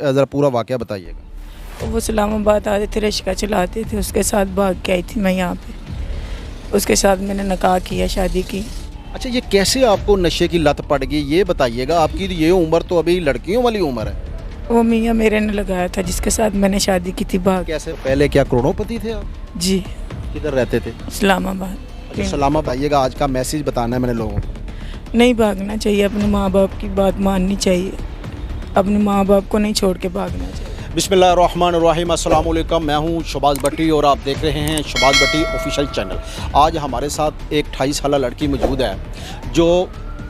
ज़रा पूरा वाक़या बताइएगा। तो वो इस्लामाबाद आते थे, रिक्शा चलाते थे, उसके साथ भाग के आई थी मैं यहाँ पे। उसके साथ मैंने निकाह किया, शादी की। अच्छा, ये कैसे आपको नशे की लत पड़ गई ये बताइएगा। आपकी ये उम्र तो अभी लड़कियों वाली उम्र है। वो मियाँ मेरे ने लगाया था जिसके साथ मैंने शादी की थी, भाग। कैसे, पहले क्या करोड़ोंपति थे आप? जी, किधर रहते थे? इस्लामाबाद। अच्छा, सलामा बताइएगा। आज का मैसेज बताना है मैंने लोगों को। नहीं भागना चाहिए, अपने माँ बाप की बात माननी चाहिए, अपने माँ बाप को नहीं छोड़ के भागना चाहिए। बिस्मिल्लाहिर्रहमानिर्रहीम, अस्सलाम वालेकुम। मैं हूं शहबाज भट्टी और आप देख रहे हैं शहबाज भट्टी ऑफिशियल चैनल। आज हमारे साथ एक 28 साल लड़की मौजूद है जो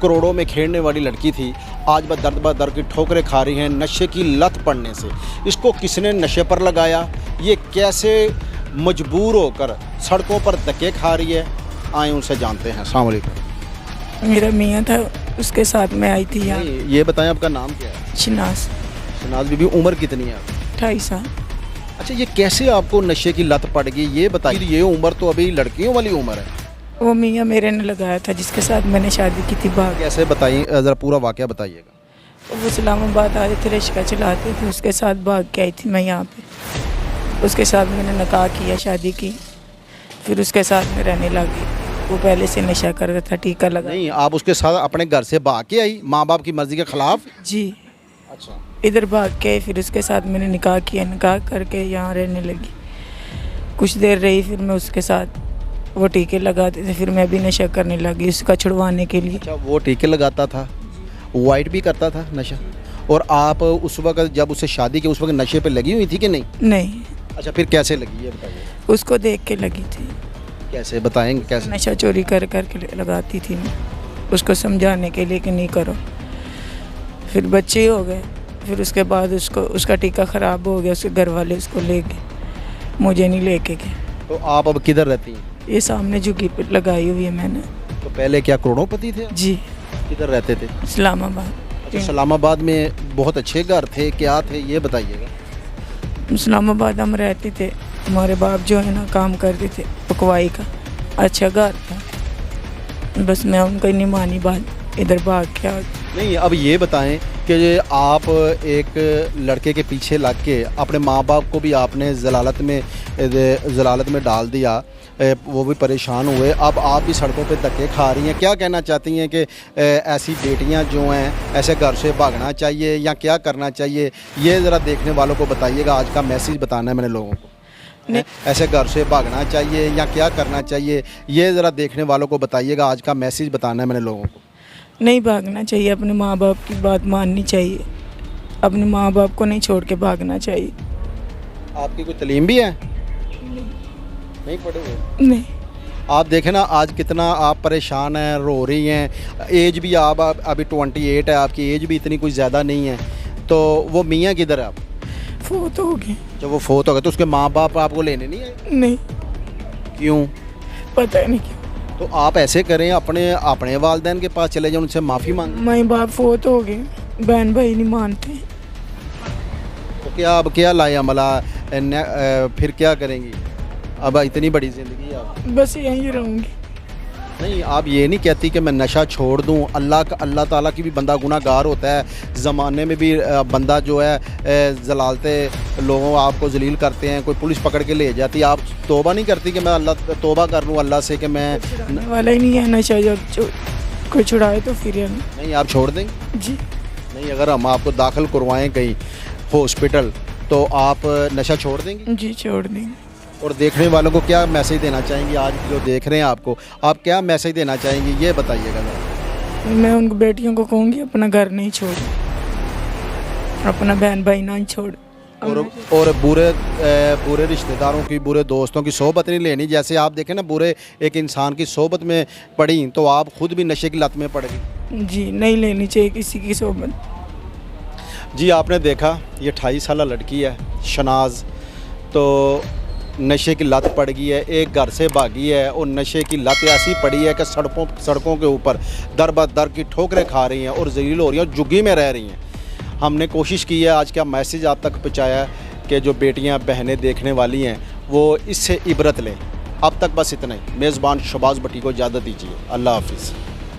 करोड़ों में खेलने वाली लड़की थी। आज ब दर की ठोकरें खा रही हैं नशे की लत पड़ने से। इसको किसने नशे पर लगाया, ये कैसे मजबूर होकर सड़कों पर धक्के खा रही है, आए उनसे जानते हैं। अस्सलाम वालेकुम। मेरा मियाँ था, उसके साथ मैं आई थी यहाँ। ये बताएं आपका नाम क्या है? शनाज। शनाज बीबी, उम्र कितनी है? 28 साल। अच्छा, ये कैसे आपको नशे की लत पड़ गई ये बताइए। ये उम्र तो अभी लड़कियों वाली उम्र है। वो मियाँ मेरे ने लगाया था जिसके साथ मैंने शादी की थी, भाग। कैसे बताइए, ज़रा पूरा वाक़या बताइएगा। तो वो इस्लामाबाद आते थे, रिक्शा चलाते थे, उसके साथ भाग के आई थी मैं यहाँ पे। उसके साथ मैंने निकाह किया, शादी की। फिर उसके साथ में रहने लगी। वो पहले से नशा करता था, टीका लगा। नहीं, आप उसके साथ अपने घर से भाग के आई माँ बाप की मर्ज़ी के ख़िलाफ़? जी, अच्छा। इधर भाग के। फिर उसके साथ मैंने निकाह किया, निकाह करके यहाँ रहने लगी। कुछ देर रही, फिर मैं उसके साथ, वो टीके लगाते थे, फिर मैं भी नशा करने लगी उसका छुड़वाने के लिए। अच्छा, वो टीके लगाता था, वाइट भी करता था नशा। और आप उस वक्त जब उससे शादी की उस वक्त नशे पे लगी हुई थी कि नहीं? नहीं, अच्छा, फिर कैसे लगी ये बताइए। उसको देख के लगी थी। कैसे बताएंगे कैसे? नशा चोरी कर के लगाती थी मैं उसको समझाने के लिए कि नहीं करो। फिर बच्चे हो गए, फिर उसके बाद उसका टीका ख़राब हो गया, उसके घर वाले उसको ले गए, मुझे नहीं लेके गए। तो आप अब किधर रहती हैं? ये सामने झुग्गी पे लगाई हुई है मैंने। तो पहले क्या करोड़ोंपति थे? जी, किधर रहते थे? इस्लामाबाद। अच्छा, इस्लामाबाद में बहुत अच्छे घर थे, क्या थे ये बताइएगा। इस्लामाबाद हम रहते थे, हमारे बाप जो है ना काम करते थे पकवाई का, अच्छा घर था। बस मैं उनका नहीं मानी बात, इधर भाग के आ गई। नहीं, अब ये बताएं कि आप एक लड़के के पीछे लग के अपने माँ बाप को भी आपने ज़लालत में डाल दिया, वो भी परेशान हुए। अब आप भी सड़कों पे धक्के खा रही हैं। क्या कहना चाहती हैं कि ऐसी बेटियां जो हैं ऐसे घर से भागना चाहिए या क्या करना चाहिए, ये ज़रा देखने वालों को बताइएगा। आज का मैसेज बताना है मैंने लोगों को। ऐसे घर से भागना चाहिए या क्या करना चाहिए, ये ज़रा देखने वालों को बताइएगा। आज का मैसेज बताना है मैंने लोगों को। नहीं भागना चाहिए, अपने माँ बाप की बात माननी चाहिए, अपने माँ बाप को नहीं छोड़ के भागना चाहिए। आपकी कोई तलीम भी है? नहीं पढ़े हुए? नहीं। आप देखें ना आज कितना आप परेशान हैं, रो रही हैं। एज भी आप अभी 28 है, आपकी एज भी इतनी कुछ ज़्यादा नहीं है। तो वो मियाँ किधर है? आप फोत हो गए। जब वो फोत हो गए तो उसके माँ बाप आपको लेने नहीं आए? नहीं, क्यों? पता नहीं क्यों। तो आप ऐसे करें, अपने वालिदैन के पास चले जाएं, उनसे माफ़ी मांगें। माँ बाप फोत हो गए, बहन भाई नहीं मानते। तो क्या अब क्या लाए अमला, फिर क्या करेंगी? अब इतनी बड़ी ज़िंदगी आप बस यहीं रहूँगी। नहीं, आप ये नहीं कहती कि मैं नशा छोड़ दूं। अल्लाह ताला की भी बंदा गुनाहगार होता है। ज़माने में भी बंदा जो है जलालते लोगों आपको जलील करते हैं, कोई पुलिस पकड़ के ले जाती है। आप तौबा नहीं करती कि मैं अल्लाह तौबा कर लूँ अल्लाह से कि मैं छुड़ाने वाला ही नहीं है नशा, जब कोई छुड़ाए तो फिर नहीं आप छोड़ देंगे? जी नहीं, अगर हम आपको दाखिल करवाएं कहीं हॉस्पिटल तो आप नशा छोड़ देंगे? जी, छोड़ देंगे। और देखने वालों को क्या मैसेज देना चाहेंगी? आज जो देख रहे हैं आपको, आप क्या मैसेज देना चाहेंगी ये बताइएगा ज़रा। मैं उन बेटियों को कहूँगी अपना घर नहीं छोड़, अपना बहन भाई ना छोड़। और बुरे रिश्तेदारों की, बुरे दोस्तों की सोहबत नहीं लेनी। जैसे आप देखें ना, बुरे एक इंसान की सोहबत में पड़ी तो आप खुद भी नशे की लत में पड़ गई। जी, नहीं लेनी चाहिए किसी की सोहबत। जी, आपने देखा ये 28 साल लड़की है शनाज, तो नशे की लत पड़ गई है, एक घर से भागी है और नशे की लत ऐसी पड़ी है कि सड़कों के ऊपर दर ब दर की ठोकरें खा रही हैं और जलील हो रही हैं और झुग्गी में रह रही हैं। हमने कोशिश की है आज का मैसेज आप तक पहुँचाया है कि जो बेटियां बहनें देखने वाली हैं वो इससे इबरत लें। अब तक बस इतना ही। मेज़बान शहबाज भट्टी को इजाज़त दीजिए। अल्लाह हाफिज़।